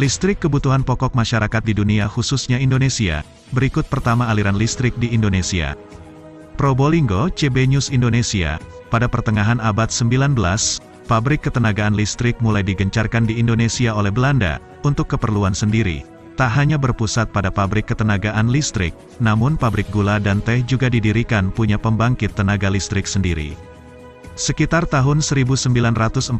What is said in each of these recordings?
Listrik kebutuhan pokok masyarakat di dunia khususnya Indonesia. Berikut pertama aliran listrik di Indonesia. Probolinggo, CB News Indonesia. Pada pertengahan abad 19, pabrik ketenagaan listrik mulai digencarkan di Indonesia oleh Belanda, untuk keperluan sendiri. Tak hanya berpusat pada pabrik ketenagaan listrik, namun pabrik gula dan teh juga didirikan punya pembangkit tenaga listrik sendiri. Sekitar tahun 1942,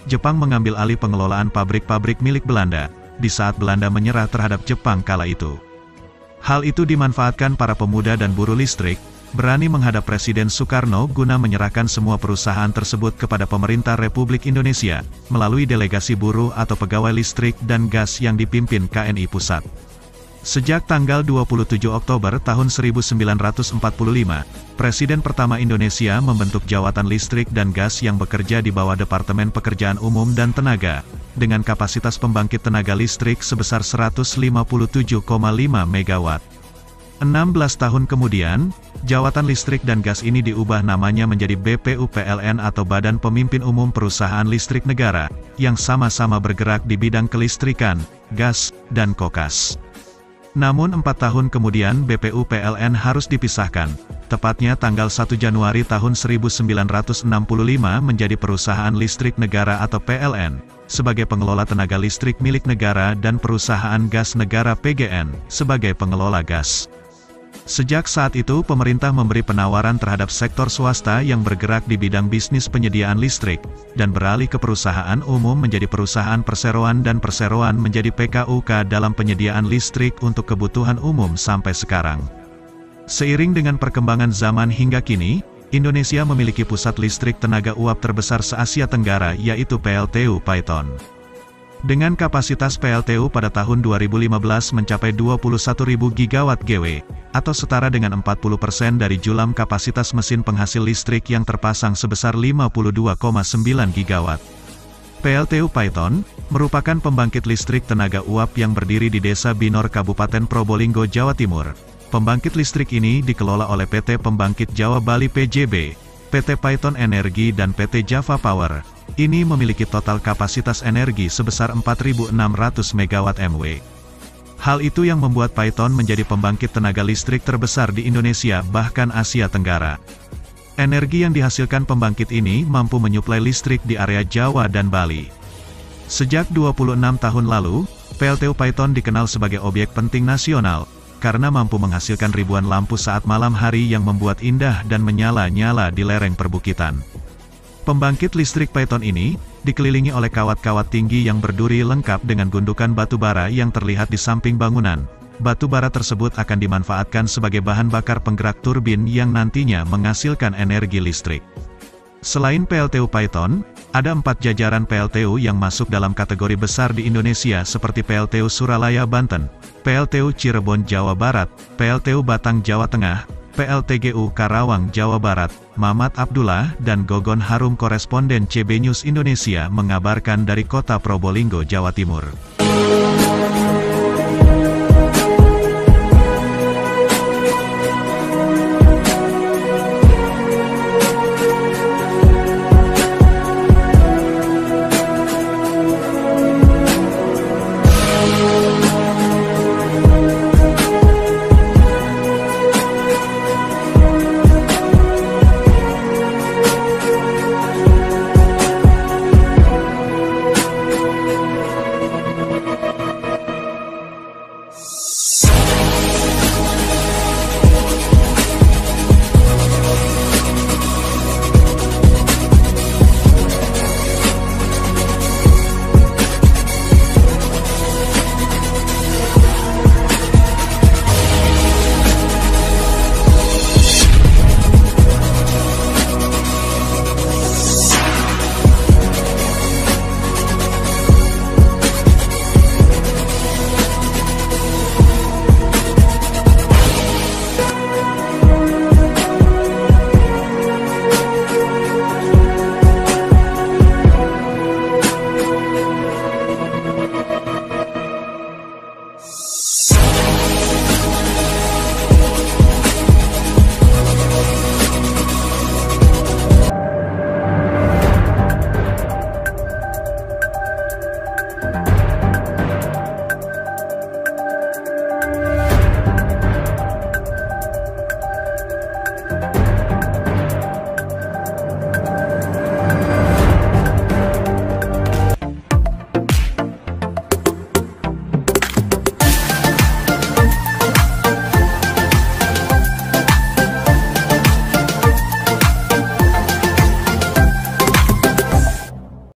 Jepang mengambil alih pengelolaan pabrik-pabrik milik Belanda, di saat Belanda menyerah terhadap Jepang kala itu. Hal itu dimanfaatkan para pemuda dan buruh listrik, berani menghadap Presiden Soekarno guna menyerahkan semua perusahaan tersebut kepada pemerintah Republik Indonesia, melalui delegasi buruh atau pegawai listrik dan gas yang dipimpin KNI Pusat. Sejak tanggal 27 Oktober tahun 1945, Presiden pertama Indonesia membentuk Jawatan Listrik dan Gas yang bekerja di bawah Departemen Pekerjaan Umum dan Tenaga, dengan kapasitas pembangkit tenaga listrik sebesar 157,5 MW. 16 tahun kemudian, Jawatan Listrik dan Gas ini diubah namanya menjadi BPUPLN atau Badan Pemimpin Umum Perusahaan Listrik Negara, yang sama-sama bergerak di bidang kelistrikan, gas, dan kokas. Namun 4 tahun kemudian BPUPLN harus dipisahkan, tepatnya tanggal 1 Januari tahun 1965 menjadi Perusahaan Listrik Negara atau PLN, sebagai pengelola tenaga listrik milik negara dan Perusahaan Gas Negara PGN, sebagai pengelola gas. Sejak saat itu pemerintah memberi penawaran terhadap sektor swasta yang bergerak di bidang bisnis penyediaan listrik, dan beralih ke perusahaan umum menjadi perusahaan perseroan dan perseroan menjadi PKUK dalam penyediaan listrik untuk kebutuhan umum sampai sekarang. Seiring dengan perkembangan zaman hingga kini, Indonesia memiliki pusat listrik tenaga uap terbesar se-Asia Tenggara yaitu PLTU Paiton. Dengan kapasitas PLTU pada tahun 2015 mencapai 21.000 gigawatt GW, atau setara dengan 40% dari julam kapasitas mesin penghasil listrik yang terpasang sebesar 52,9 gigawatt. PLTU Paiton merupakan pembangkit listrik tenaga uap yang berdiri di Desa Binor Kabupaten Probolinggo, Jawa Timur. Pembangkit listrik ini dikelola oleh PT Pembangkit Jawa Bali PJB, PT Paiton Energi dan PT Java Power. Ini memiliki total kapasitas energi sebesar 4.600 MW. Hal itu yang membuat Paiton menjadi pembangkit tenaga listrik terbesar di Indonesia bahkan Asia Tenggara. Energi yang dihasilkan pembangkit ini mampu menyuplai listrik di area Jawa dan Bali. Sejak 26 tahun lalu, PLTU Paiton dikenal sebagai objek penting nasional, karena mampu menghasilkan ribuan lampu saat malam hari yang membuat indah dan menyala-nyala di lereng perbukitan. Pembangkit listrik Paiton ini dikelilingi oleh kawat-kawat tinggi yang berduri lengkap dengan gundukan batu bara yang terlihat di samping bangunan. Batu bara tersebut akan dimanfaatkan sebagai bahan bakar penggerak turbin yang nantinya menghasilkan energi listrik. Selain PLTU Paiton, ada 4 jajaran PLTU yang masuk dalam kategori besar di Indonesia seperti PLTU Suralaya Banten, PLTU Cirebon Jawa Barat, PLTU Batang Jawa Tengah, PLTGU Karawang Jawa Barat. Mamat Abdullah dan Gogon Harum, koresponden CB News Indonesia mengabarkan dari kota Probolinggo, Jawa Timur.